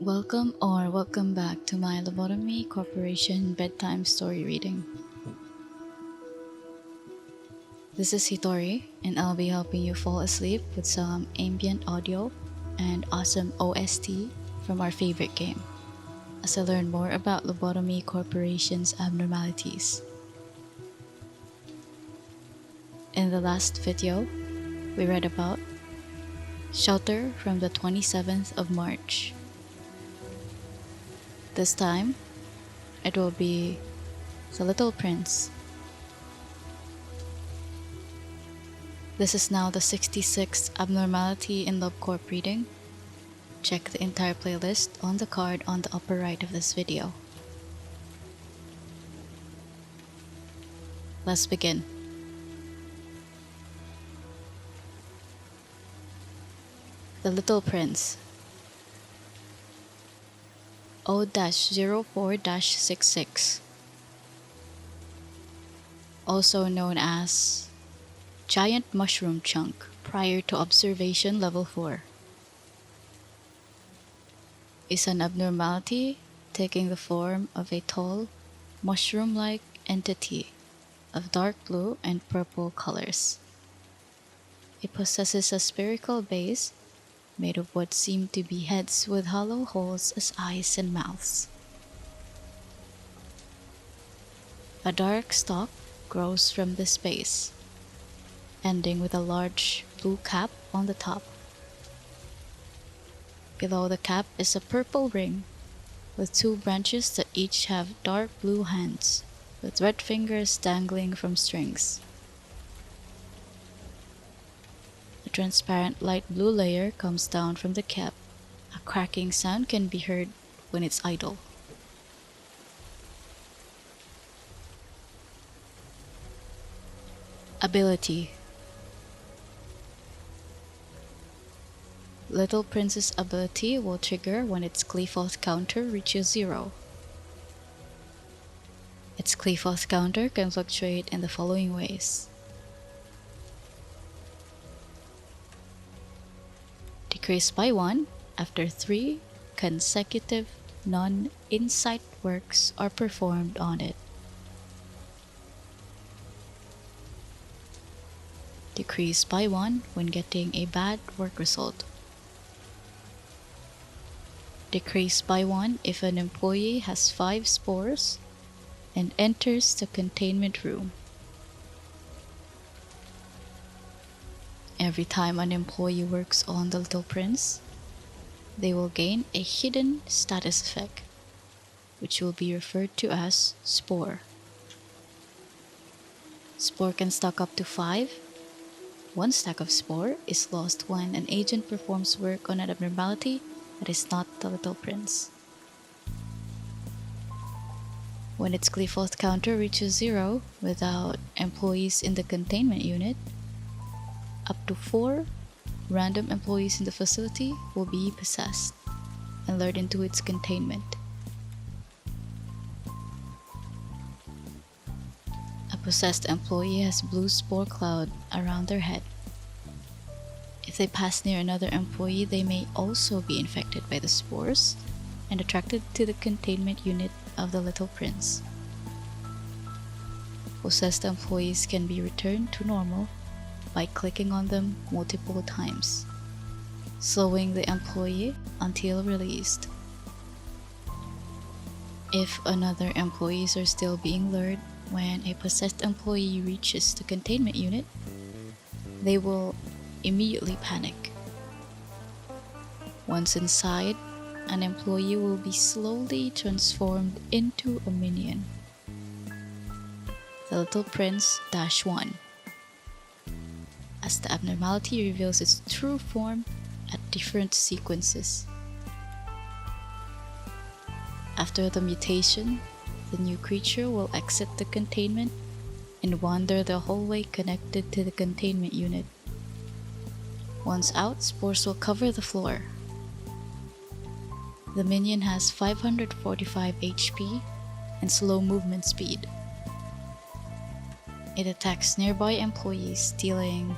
Welcome back to my Lobotomy Corporation bedtime story reading. This is Hitori, and I'll be helping you fall asleep with some ambient audio and awesome OST from our favorite game, as I learn more about Lobotomy Corporation's abnormalities. In the last video, we read about Shelter from the 27th of March. This time, it will be The Little Prince. This is now the 66th Abnormality in Love Corp reading. Check the entire playlist on the card on the upper right of this video. Let's begin. The Little Prince. O-04-66, also known as Giant Mushroom Chunk prior to Observation Level 4, is an abnormality taking the form of a tall, mushroom-like entity of dark blue and purple colors. It possesses a spherical base made of what seem to be heads with hollow holes as eyes and mouths. A dark stalk grows from this base, ending with a large blue cap on the top. Below the cap is a purple ring with two branches that each have dark blue hands with red fingers dangling from strings. A transparent light blue layer comes down from the cap. A cracking sound can be heard when it's idle. Ability. Little Prince's ability will trigger when its Qliphothr counter reaches 0. Its Qliphothr counter can fluctuate in the following ways. Decrease by 1 after 3 consecutive non-insight works are performed on it. Decrease by 1 when getting a bad work result. Decrease by 1 if an employee has 5 spores and enters the containment room. Every time an employee works on the Little Prince, they will gain a hidden status effect, which will be referred to as Spore. Spore can stack up to 5. One stack of Spore is lost when an agent performs work on an abnormality that is not the Little Prince. When its Qliphothr counter reaches 0 without employees in the containment unit, up to 4 random employees in the facility will be possessed and lured into its containment. A possessed employee has blue spore cloud around their head. If they pass near another employee, they may also be infected by the spores and attracted to the containment unit of the Little Prince. Possessed employees can be returned to normal by clicking on them multiple times, slowing the employee until released. If another employees are still being lured when a possessed employee reaches the containment unit, they will immediately panic. Once inside, an employee will be slowly transformed into a minion. The Little Prince -1. As the abnormality reveals its true form at different sequences. After the mutation, the new creature will exit the containment and wander the hallway connected to the containment unit. Once out, spores will cover the floor. The minion has 545 HP and slow movement speed. It attacks nearby employees, dealing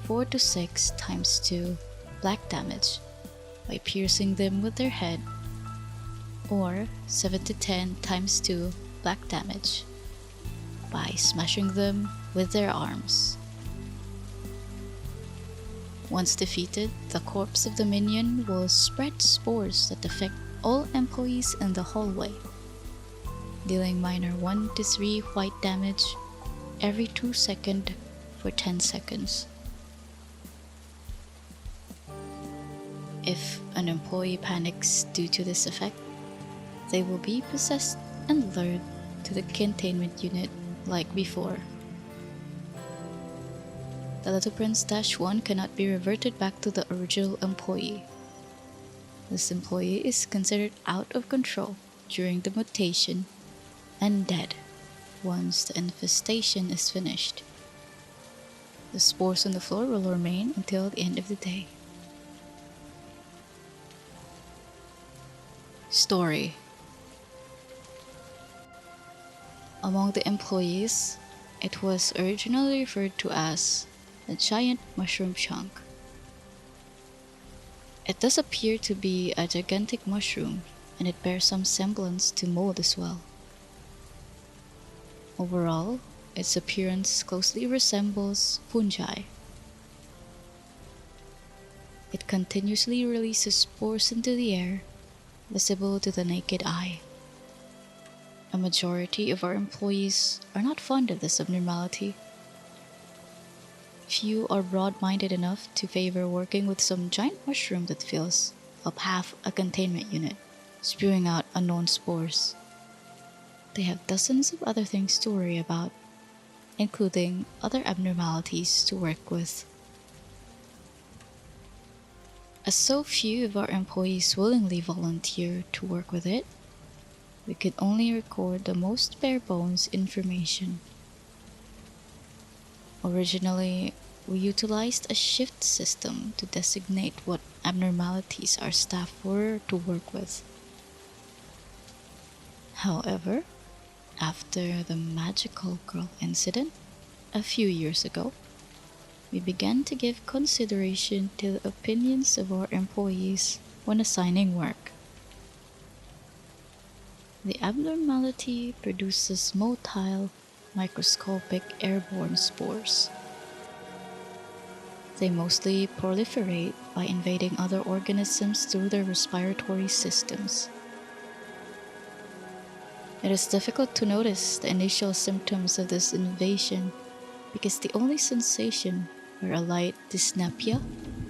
4 to 6 times 2 black damage by piercing them with their head, or 7 to 10 times 2 black damage by smashing them with their arms. Once defeated, the corpse of the minion will spread spores that affect all employees in the hallway, dealing minor 1 to 3 white damage every 2 seconds for 10 seconds. If an employee panics due to this effect, they will be possessed and lured to the containment unit like before. The Little Prince -1 cannot be reverted back to the original employee. This employee is considered out of control during the mutation and dead once the infestation is finished. The spores on the floor will remain until the end of the day. Story. Among the employees, it was originally referred to as a giant mushroom chunk. It does appear to be a gigantic mushroom, and it bears some semblance to mold as well. Overall, its appearance closely resembles fungi. It continuously releases spores into the air, visible to the naked eye. A majority of our employees are not fond of this abnormality. Few are broad-minded enough to favor working with some giant mushroom that fills up half a containment unit, spewing out unknown spores. They have dozens of other things to worry about, including other abnormalities to work with. As so few of our employees willingly volunteer to work with it, we could only record the most bare-bones information. Originally, we utilized a shift system to designate what abnormalities our staff were to work with. However, after the magical girl incident a few years ago, we began to give consideration to the opinions of our employees when assigning work. The abnormality produces motile, microscopic airborne spores. They mostly proliferate by invading other organisms through their respiratory systems. It is difficult to notice the initial symptoms of this invasion because the only sensation are a light dyspnea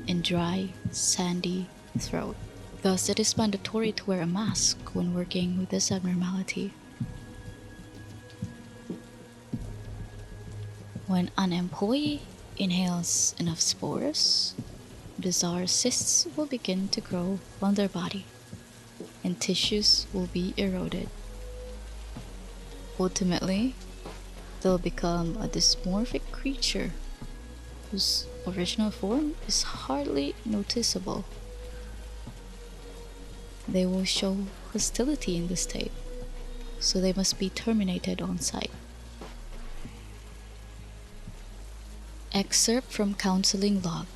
and dry, sandy throat. Thus, it is mandatory to wear a mask when working with this abnormality. When an employee inhales enough spores, bizarre cysts will begin to grow on their body, and tissues will be eroded. Ultimately, they'll become a dysmorphic creature whose original form is hardly noticeable. They will show hostility in this state, so they must be terminated on sight. Excerpt from Counseling Log.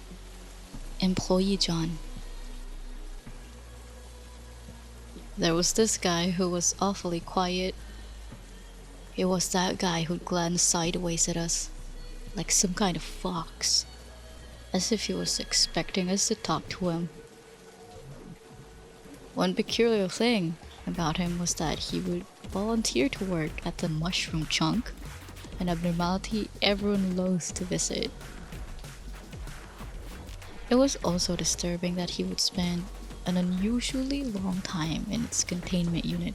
Employee John. There was this guy who was awfully quiet. He was that guy who'd glance sideways at us, like some kind of fox, as if he was expecting us to talk to him. One peculiar thing about him was that he would volunteer to work at the mushroom chunk, an abnormality everyone loathed to visit. It was also disturbing that he would spend an unusually long time in its containment unit.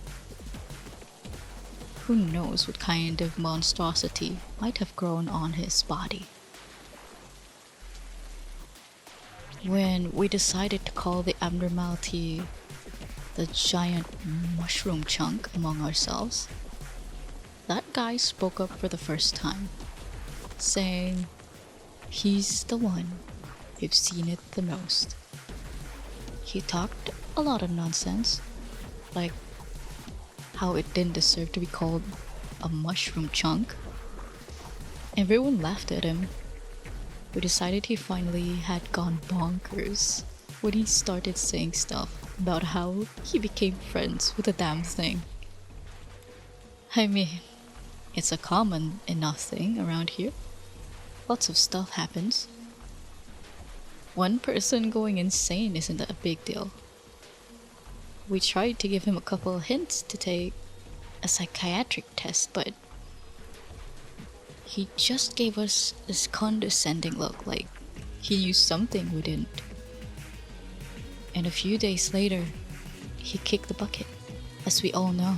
Who knows what kind of monstrosity might have grown on his body. When we decided to call the abnormality the giant mushroom chunk among ourselves, that guy spoke up for the first time, saying he's the one who've seen it the most. He talked a lot of nonsense, like how it didn't deserve to be called a mushroom chunk. Everyone laughed at him, We decided he finally had gone bonkers when he started saying stuff about how he became friends with the damn thing. I mean, it's a common enough thing around here. Lots of stuff happens. One person going insane isn't a big deal. We tried to give him a couple of hints to take a psychiatric test, but he just gave us this condescending look like he knew something we didn't. And a few days later, he kicked the bucket, as we all know.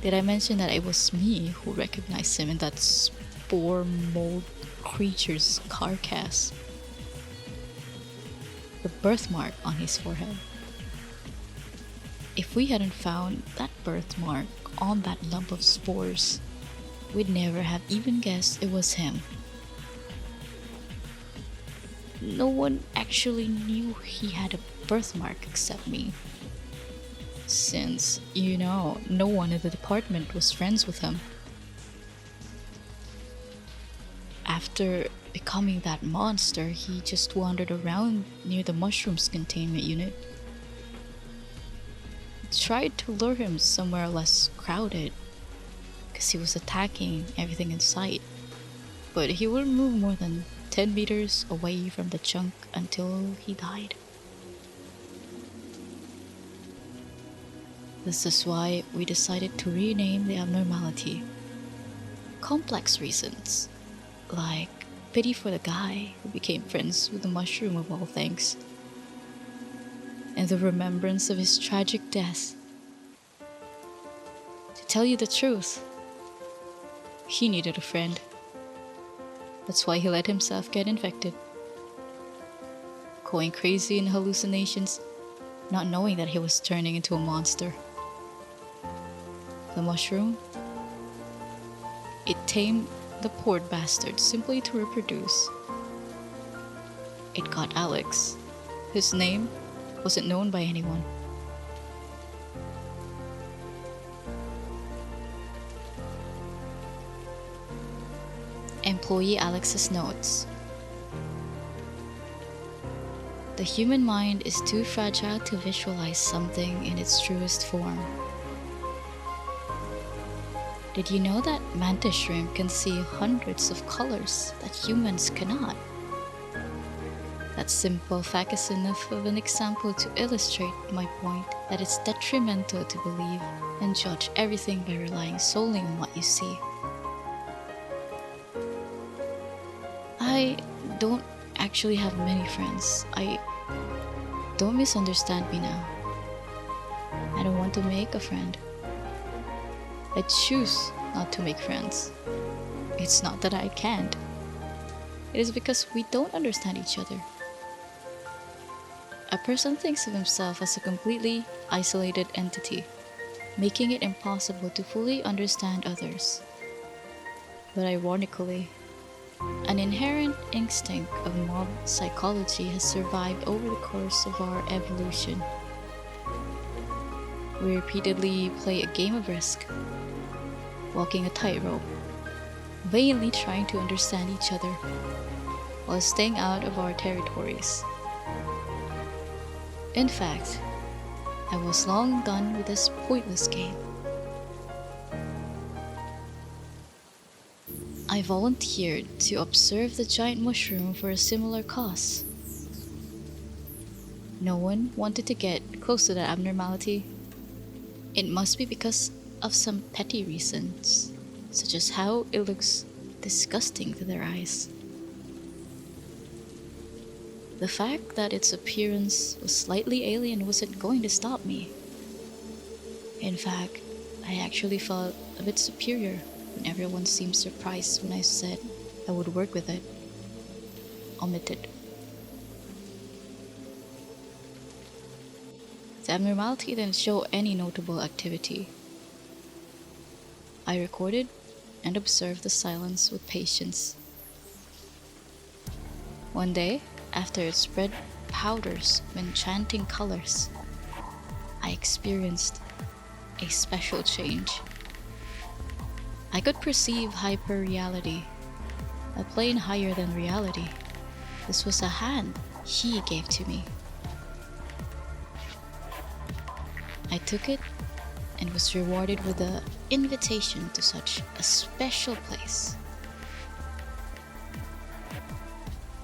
Did I mention that it was me who recognized him in that spore mold creature's carcass? The birthmark on his forehead. If we hadn't found that birthmark on that lump of spores, we'd never have even guessed it was him. No one actually knew he had a birthmark except me, since, no one in the department was friends with him. After becoming that monster, he just wandered around near the mushrooms containment unit. We tried to lure him somewhere less crowded, because he was attacking everything in sight, but he wouldn't move more than 10 meters away from the chunk until he died. This is why we decided to rename the abnormality. Complex reasons, like pity for the guy who became friends with the mushroom of all things, and the remembrance of his tragic death. To tell you the truth, he needed a friend. That's why he let himself get infected, going crazy in hallucinations, not knowing that he was turning into a monster. The mushroom, it tamed the poor bastard simply to reproduce. It got Alex, whose name wasn't known by anyone. Employee Alex's notes. The human mind is too fragile to visualize something in its truest form. Did you know that mantis shrimp can see hundreds of colors that humans cannot? That simple fact is enough of an example to illustrate my point that it's detrimental to believe and judge everything by relying solely on what you see. I don't actually have many friends. Don't misunderstand me now. I don't want to make a friend. I choose not to make friends. It's not that I can't. It is because we don't understand each other. A person thinks of himself as a completely isolated entity, making it impossible to fully understand others. But ironically, an inherent instinct of mob psychology has survived over the course of our evolution. We repeatedly play a game of risk, walking a tightrope, vainly trying to understand each other, while staying out of our territories. In fact, I was long done with this pointless game. I volunteered to observe the giant mushroom for a similar cause. No one wanted to get close to the abnormality. It must be because of some petty reasons, such as how it looks disgusting to their eyes. The fact that its appearance was slightly alien wasn't going to stop me. In fact, I actually felt a bit superior when everyone seemed surprised when I said I would work with it. Omitted. The abnormality didn't show any notable activity. I recorded and observed the silence with patience. One day, after it spread powders of enchanting colors, I experienced a special change. I could perceive hyperreality, a plane higher than reality. This was a hand he gave to me. I took it and was rewarded with an invitation to such a special place.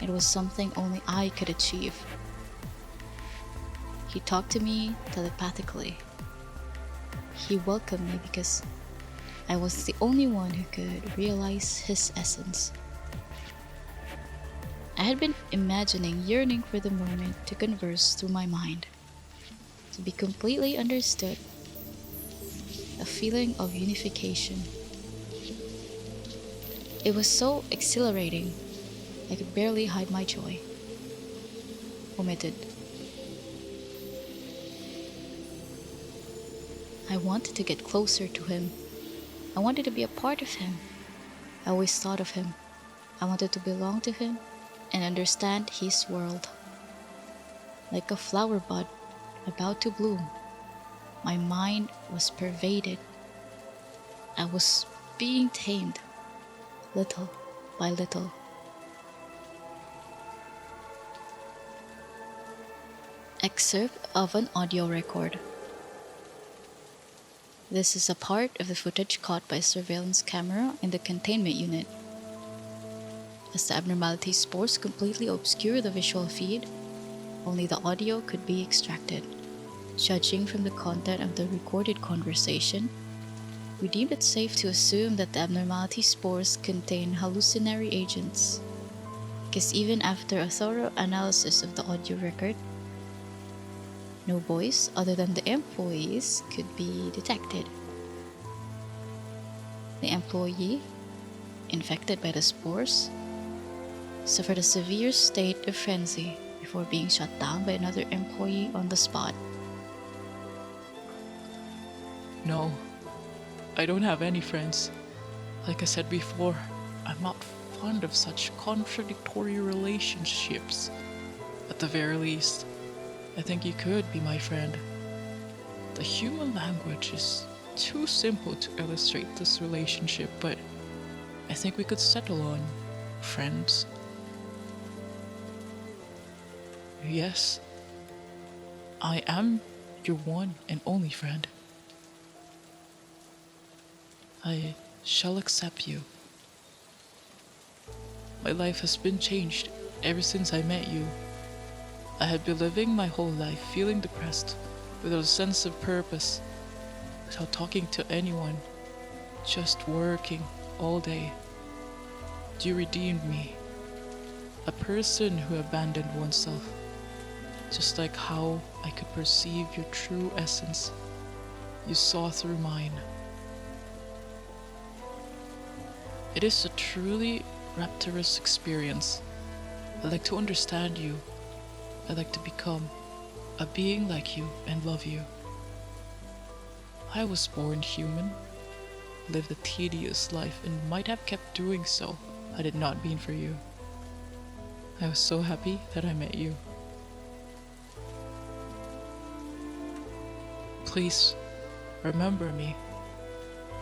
It was something only I could achieve. He talked to me telepathically. He welcomed me because I was the only one who could realize his essence. I had been imagining, yearning for the moment to converse through my mind, to be completely understood, a feeling of unification. It was so exhilarating, I could barely hide my joy. Omitted. I wanted to get closer to him. I wanted to be a part of him. I always thought of him. I wanted to belong to him and understand his world. Like a flower bud about to bloom, my mind was pervaded. I was being tamed, little by little. Excerpt of an audio record. This is a part of the footage caught by a surveillance camera in the containment unit. As the abnormality spores completely obscure the visual feed, only the audio could be extracted. Judging from the content of the recorded conversation, we deemed it safe to assume that the abnormality spores contain hallucinatory agents, because even after a thorough analysis of the audio record, no voice other than the employees could be detected. The employee, infected by the spores, suffered a severe state of frenzy before being shut down by another employee on the spot. No, I don't have any friends. Like I said before, I'm not fond of such contradictory relationships. At the very least, I think you could be my friend. The human language is too simple to illustrate this relationship, but I think we could settle on friends. Yes, I am your one and only friend. I shall accept you. My life has been changed ever since I met you. I had been living my whole life feeling depressed, without a sense of purpose, without talking to anyone, just working all day. You redeemed me, a person who abandoned oneself, just like how I could perceive your true essence. You saw through mine. It is a truly rapturous experience. I'd like to understand you. I'd like to become a being like you and love you. I was born human, lived a tedious life, and might have kept doing so had it not been for you. I was so happy that I met you. Please remember me.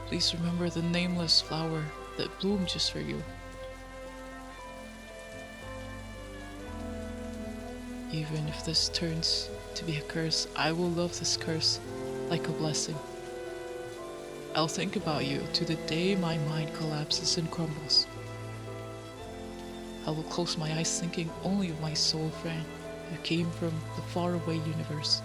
Please remember the nameless flower that bloomed just for you. Even if this turns to be a curse, I will love this curse like a blessing. I'll think about you to the day my mind collapses and crumbles. I will close my eyes thinking only of my soul friend who came from the faraway universe.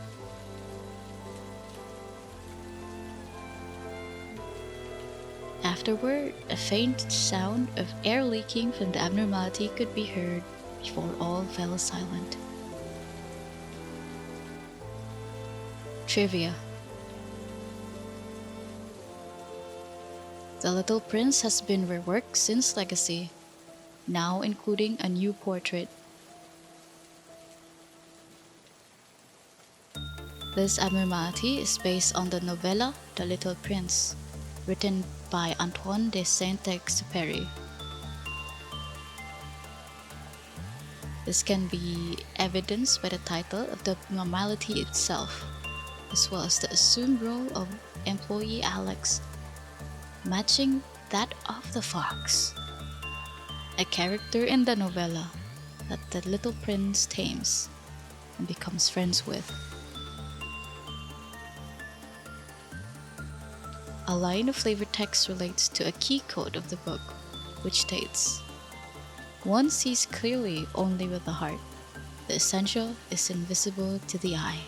Afterward, a faint sound of air leaking from the abnormality could be heard before all fell silent. Trivia. The Little Prince has been reworked since Legacy, now including a new portrait. This abnormality is based on the novella The Little Prince, written by Antoine de Saint-Exupéry. This can be evidenced by the title of the abnormality itself, as well as the assumed role of employee Alex, matching that of the fox. a character in the novella that the little prince tames and becomes friends with. A line of flavor text relates to a key code of the book, which states, "One sees clearly only with the heart. The essential is invisible to the eye."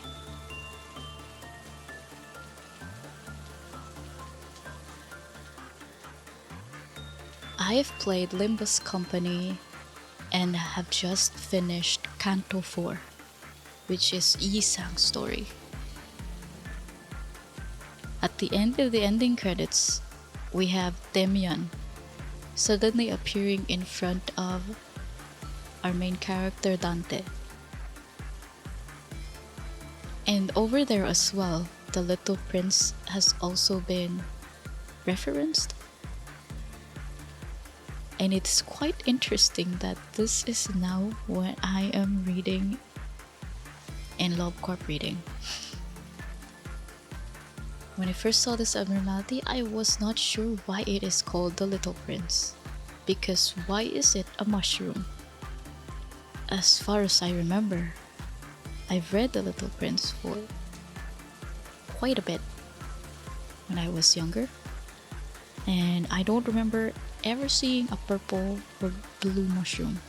I have played Limbus Company and have just finished Canto 4, which is Yi-Sang's story. At the end of the ending credits, we have Demian suddenly appearing in front of our main character Dante. And over there as well, the little prince has also been referenced. And it's quite interesting that this is now what I am reading in Corp reading. When I first saw this abnormality, I was not sure why it is called the Little Prince. Because why is it a mushroom? As far as I remember, I've read The Little Prince for quite a bit when I was younger. And I don't remember ever seeing a purple or blue mushroom.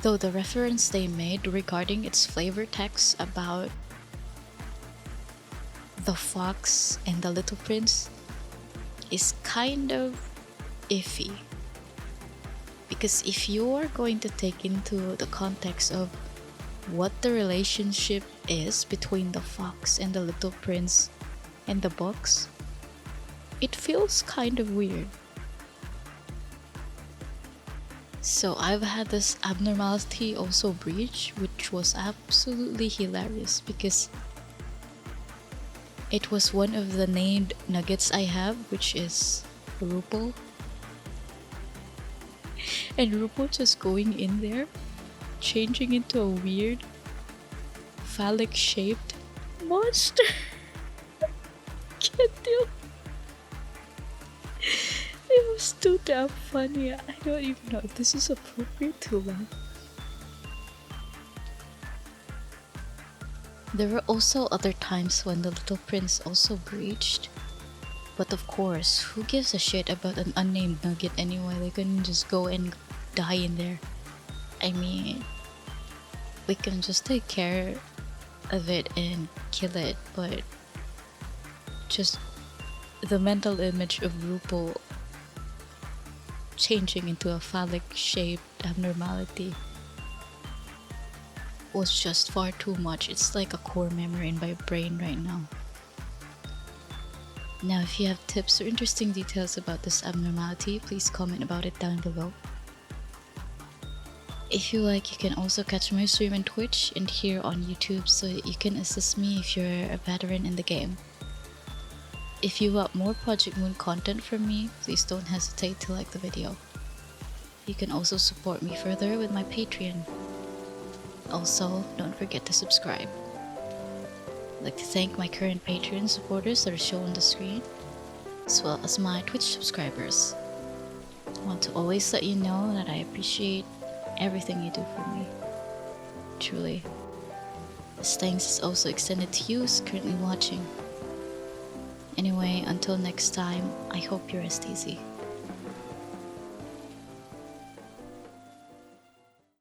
Though the reference they made regarding its flavor text about the fox and the little prince is kind of iffy. Because if you are going to take into the context of what the relationship is between the fox and the little prince in the books, it feels kind of weird. So I've had this abnormality also breach, which was absolutely hilarious because it was one of the named nuggets I have, which is Rupo. And Rupo just going in there, changing into a weird phallic shaped monster. Can't deal. It was too damn funny. I don't even know if this is appropriate to laugh. There were also other times when the little prince also breached. But of course, who gives a shit about an unnamed nugget anyway? They couldn't just go and die in there. I mean, we can just take care of it and kill it, but just the mental image of Rupo changing into a phallic shaped abnormality was just far too much. It's like a core memory in my brain right now. Now, if you have tips or interesting details about this abnormality, please comment about it down below. If you like, you can also catch my stream on Twitch and here on YouTube so you can assist me if you're a veteran in the game. If you want more Project Moon content from me, please don't hesitate to like the video. You can also support me further with my Patreon. Also, don't forget to subscribe. I'd like to thank my current Patreon supporters that are shown on the screen, as well as my Twitch subscribers. I want to always let you know that I appreciate everything you do for me. Truly. This thanks is also extended to you who's currently watching. Anyway, until next time, I hope you rest easy.